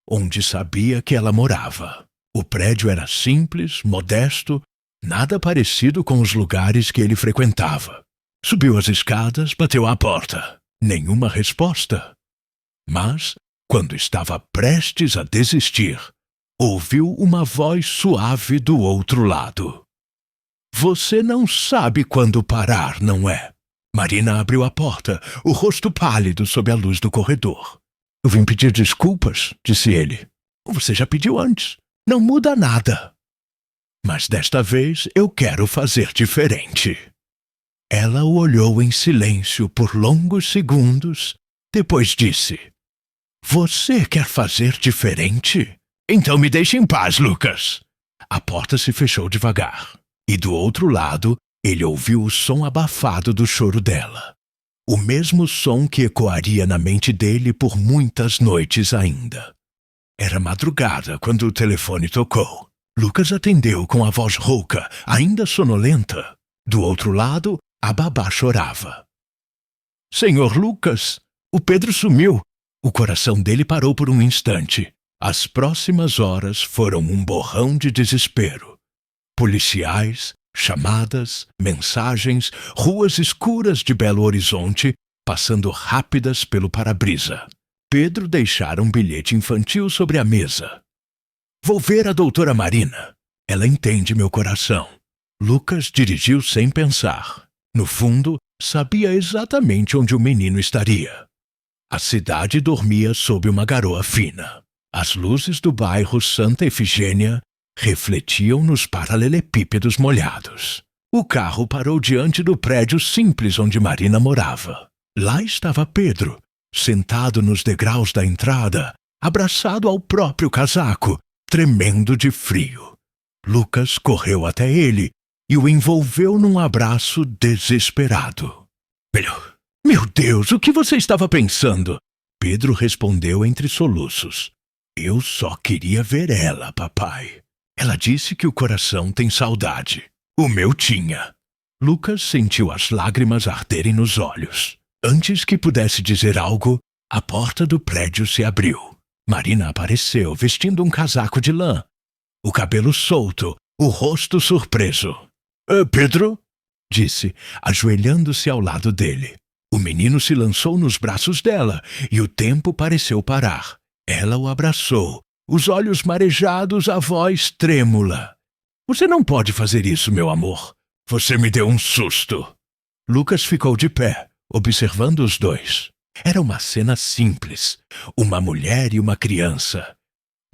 onde sabia que ela morava. O prédio era simples, modesto, nada parecido com os lugares que ele frequentava. Subiu as escadas, bateu à porta. Nenhuma resposta. Mas, quando estava prestes a desistir, ouviu uma voz suave do outro lado. Você não sabe quando parar, não é? Marina abriu a porta, o rosto pálido sob a luz do corredor. Eu vim pedir desculpas, disse ele. Você já pediu antes. Não muda nada. Mas desta vez eu quero fazer diferente. Ela o olhou em silêncio por longos segundos, depois disse: Você quer fazer diferente? Então me deixe em paz, Lucas. A porta se fechou devagar, e do outro lado ele ouviu o som abafado do choro dela. O mesmo som que ecoaria na mente dele por muitas noites ainda. Era madrugada quando o telefone tocou. Lucas atendeu com a voz rouca, ainda sonolenta. Do outro lado, a babá chorava. Senhor Lucas, o Pedro sumiu. O coração dele parou por um instante. As próximas horas foram um borrão de desespero. Policiais, chamadas, mensagens, ruas escuras de Belo Horizonte passando rápidas pelo para-brisa. Pedro deixara um bilhete infantil sobre a mesa. Vou ver a doutora Marina. Ela entende meu coração. Lucas dirigiu sem pensar. No fundo, sabia exatamente onde o menino estaria. A cidade dormia sob uma garoa fina. As luzes do bairro Santa Efigênia refletiam nos paralelepípedos molhados. O carro parou diante do prédio simples onde Marina morava. Lá estava Pedro, sentado nos degraus da entrada, abraçado ao próprio casaco, tremendo de frio. Lucas correu até ele e o envolveu num abraço desesperado. Meu Deus, o que você estava pensando? Pedro respondeu entre soluços. Eu só queria ver ela, papai. Ela disse que o coração tem saudade. O meu tinha. Lucas sentiu as lágrimas arderem nos olhos. Antes que pudesse dizer algo, a porta do prédio se abriu. Marina apareceu, vestindo um casaco de lã. O cabelo solto, o rosto surpreso. Pedro? Disse, ajoelhando-se ao lado dele. O menino se lançou nos braços dela e o tempo pareceu parar. Ela o abraçou, os olhos marejados, a voz trêmula. Você não pode fazer isso, meu amor. Você me deu um susto. Lucas ficou de pé, observando os dois. Era uma cena simples, uma mulher e uma criança.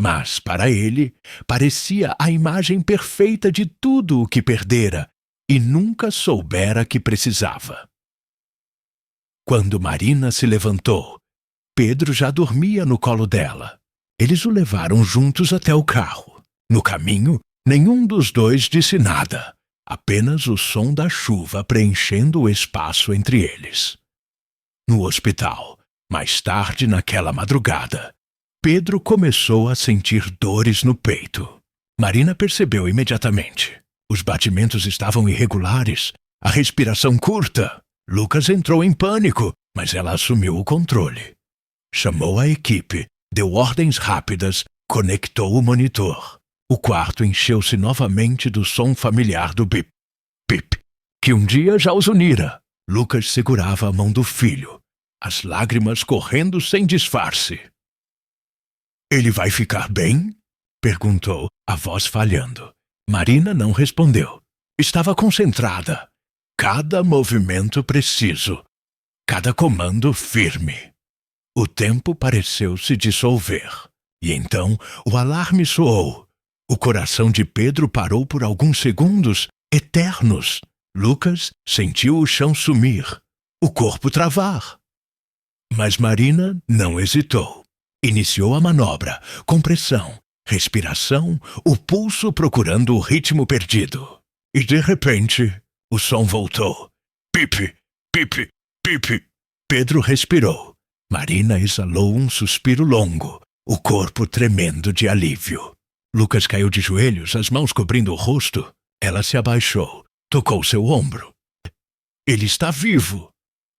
Mas, para ele, parecia a imagem perfeita de tudo o que perdera e nunca soubera que precisava. Quando Marina se levantou, Pedro já dormia no colo dela. Eles o levaram juntos até o carro. No caminho, nenhum dos dois disse nada, apenas o som da chuva preenchendo o espaço entre eles. No hospital, mais tarde naquela madrugada, Pedro começou a sentir dores no peito. Marina percebeu imediatamente. Os batimentos estavam irregulares, a respiração curta. Lucas entrou em pânico, mas ela assumiu o controle. Chamou a equipe, deu ordens rápidas, conectou o monitor. O quarto encheu-se novamente do som familiar do bip, bip, que um dia já os unira. Lucas segurava a mão do filho, as lágrimas correndo sem disfarce. Ele vai ficar bem? Perguntou, a voz falhando. Marina não respondeu. Estava concentrada. Cada movimento preciso, cada comando firme. O tempo pareceu se dissolver. E então o alarme soou. O coração de Pedro parou por alguns segundos, eternos. Lucas sentiu o chão sumir, o corpo travar. Mas Marina não hesitou. Iniciou a manobra, compressão, respiração, o pulso procurando o ritmo perdido. E de repente, o som voltou. Pipe, pipe, pipe. Pedro respirou. Marina exalou um suspiro longo, o corpo tremendo de alívio. Lucas caiu de joelhos, as mãos cobrindo o rosto. Ela se abaixou, tocou seu ombro. Ele está vivo.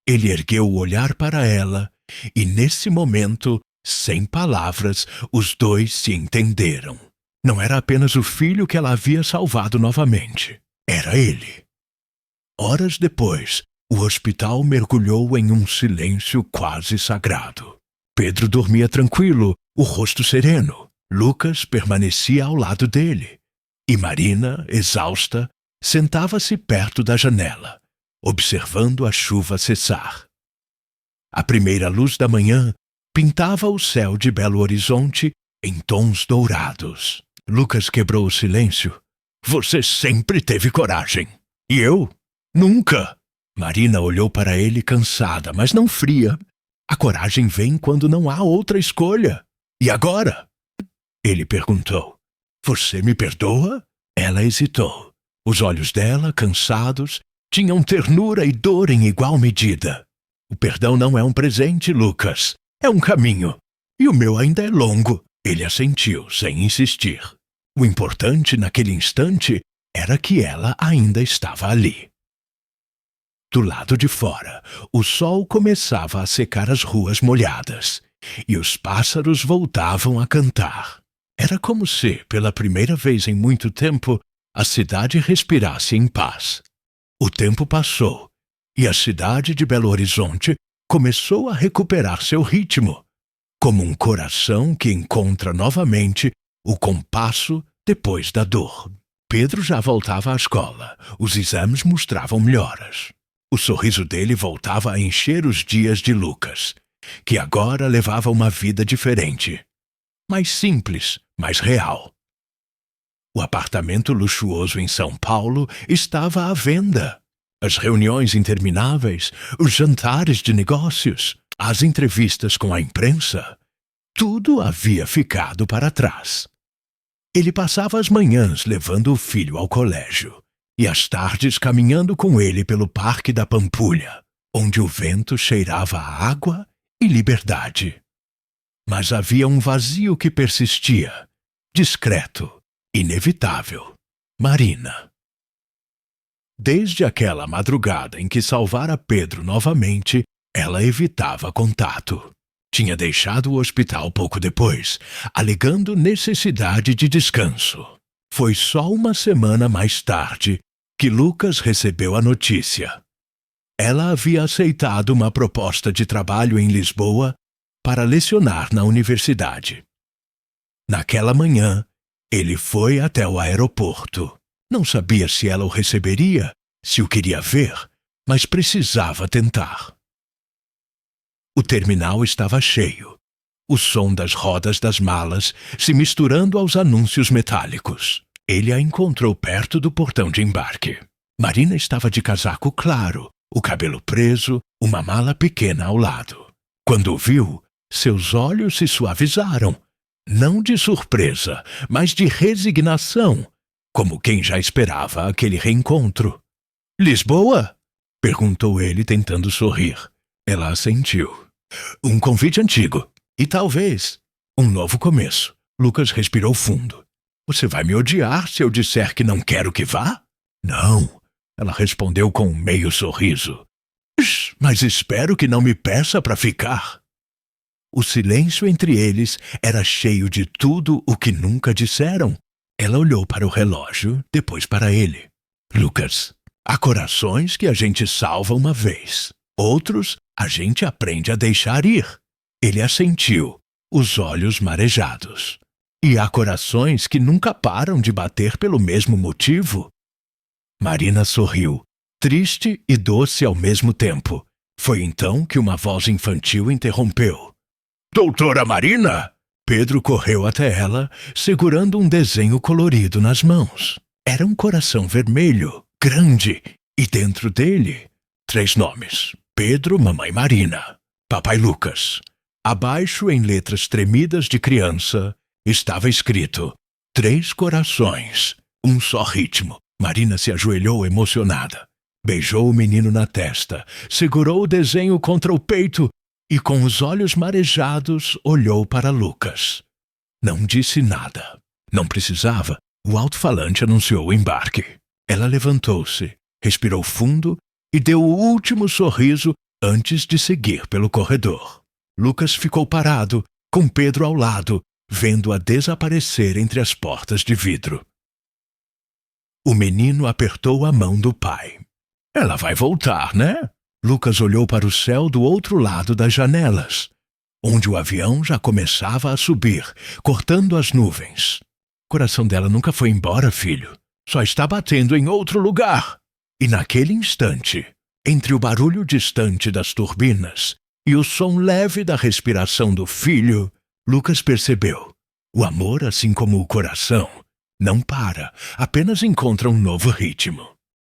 Ele ergueu o olhar para ela e, nesse momento, sem palavras, os dois se entenderam. Não era apenas o filho que ela havia salvado novamente. Era ele. Horas depois, o hospital mergulhou em um silêncio quase sagrado. Pedro dormia tranquilo, o rosto sereno. Lucas permanecia ao lado dele. E Marina, exausta, sentava-se perto da janela, observando a chuva cessar. A primeira luz da manhã pintava o céu de Belo Horizonte em tons dourados. Lucas quebrou o silêncio. Você sempre teve coragem. E eu? Nunca. Marina olhou para ele cansada, mas não fria. A coragem vem quando não há outra escolha. E agora? Ele perguntou. Você me perdoa? Ela hesitou. Os olhos dela, cansados, tinham ternura e dor em igual medida. O perdão não é um presente, Lucas. É um caminho. E o meu ainda é longo. Ele assentiu, sem insistir. O importante naquele instante era que ela ainda estava ali. Do lado de fora, o sol começava a secar as ruas molhadas, e os pássaros voltavam a cantar. Era como se, pela primeira vez em muito tempo, a cidade respirasse em paz. O tempo passou, e a cidade de Belo Horizonte começou a recuperar seu ritmo, como um coração que encontra novamente o compasso depois da dor. Pedro já voltava à escola. Os exames mostravam melhoras. O sorriso dele voltava a encher os dias de Lucas, que agora levava uma vida diferente. Mais simples, mais real. O apartamento luxuoso em São Paulo estava à venda. As reuniões intermináveis, os jantares de negócios, as entrevistas com a imprensa, tudo havia ficado para trás. Ele passava as manhãs levando o filho ao colégio e as tardes caminhando com ele pelo Parque da Pampulha, onde o vento cheirava a água e liberdade. Mas havia um vazio que persistia, discreto, inevitável. Marina. Desde aquela madrugada em que salvara Pedro novamente, ela evitava contato. Tinha deixado o hospital pouco depois, alegando necessidade de descanso. Foi só uma semana mais tarde que Lucas recebeu a notícia. Ela havia aceitado uma proposta de trabalho em Lisboa para lecionar na universidade. Naquela manhã, ele foi até o aeroporto. Não sabia se ela o receberia, se o queria ver, mas precisava tentar. O terminal estava cheio, o som das rodas das malas se misturando aos anúncios metálicos. Ele a encontrou perto do portão de embarque. Marina estava de casaco claro, o cabelo preso, uma mala pequena ao lado. Quando o viu, seus olhos se suavizaram, não de surpresa, mas de resignação, como quem já esperava aquele reencontro. "Lisboa?" perguntou ele, tentando sorrir. Ela assentiu. "Um convite antigo. E talvez um novo começo." Lucas respirou fundo. "Você vai me odiar se eu disser que não quero que vá?" "Não," ela respondeu com um meio sorriso. "Mas espero que não me peça para ficar." O silêncio entre eles era cheio de tudo o que nunca disseram. Ela olhou para o relógio, depois para ele. "Lucas, há corações que a gente salva uma vez. Outros a gente aprende a deixar ir." Ele assentiu, os olhos marejados. "E há corações que nunca param de bater pelo mesmo motivo." Marina sorriu, triste e doce ao mesmo tempo. Foi então que uma voz infantil interrompeu. "Doutora Marina!" Pedro correu até ela, segurando um desenho colorido nas mãos. Era um coração vermelho, grande, e dentro dele, 3 nomes. Pedro, Mamãe Marina, Papai Lucas. Abaixo, em letras tremidas de criança, estava escrito 3 corações, um só ritmo. Marina se ajoelhou emocionada. Beijou o menino na testa, segurou o desenho contra o peito e, com os olhos marejados, olhou para Lucas. Não disse nada. Não precisava. O alto-falante anunciou o embarque. Ela levantou-se, respirou fundo e deu o último sorriso antes de seguir pelo corredor. Lucas ficou parado, com Pedro ao lado, vendo-a desaparecer entre as portas de vidro. O menino apertou a mão do pai. "Ela vai voltar, né?" Lucas olhou para o céu do outro lado das janelas, onde o avião já começava a subir, cortando as nuvens. "O coração dela nunca foi embora, filho. Só está batendo em outro lugar." E naquele instante, entre o barulho distante das turbinas e o som leve da respiração do filho, Lucas percebeu. O amor, assim como o coração, não para, apenas encontra um novo ritmo.